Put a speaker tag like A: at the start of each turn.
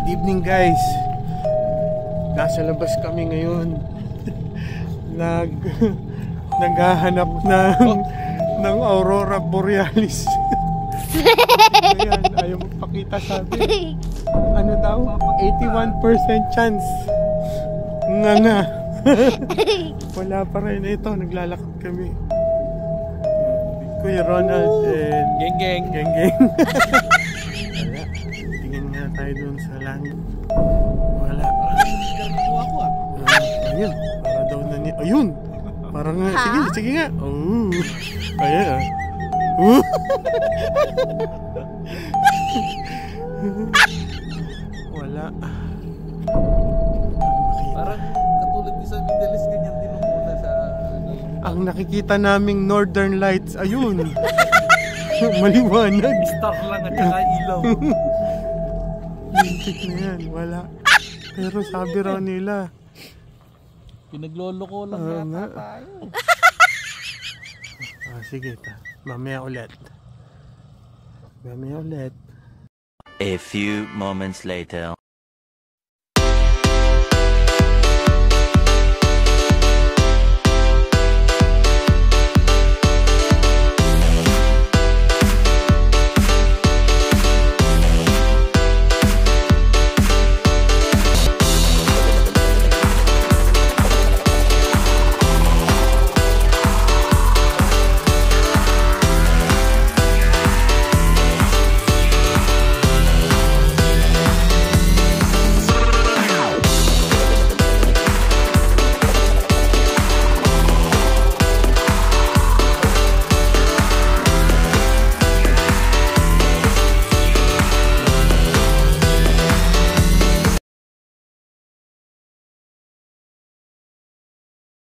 A: Good evening guys. Nasa labas kami ngayon. Naghahanap ng Aurora Borealis. Ayan, ayaw magpakita sabi. Ano daw? 81% chance. Nga. Wala pa rin. Ito, naglalakad kami. Kuya Ronald and
B: Geng.
A: Wala. Tingin nga tayo dun sa langit. Wala. Ayun. Para daw na niya. Ayun. Parang nga. Sige nga. Oh. Ayan ah. Wala.
B: Parang katulad din sa Middle East, ganyan din muna sa
A: ang nakikita naming Northern Lights. Ayun. Maliwanag.
B: star lang at saka ilaw.
A: Lintik na yan. Wala. Pero sabi raw nila,
B: Pinagloloko lang yata tayo.
A: sige ta. Mamaya ulit.
C: A few moments later.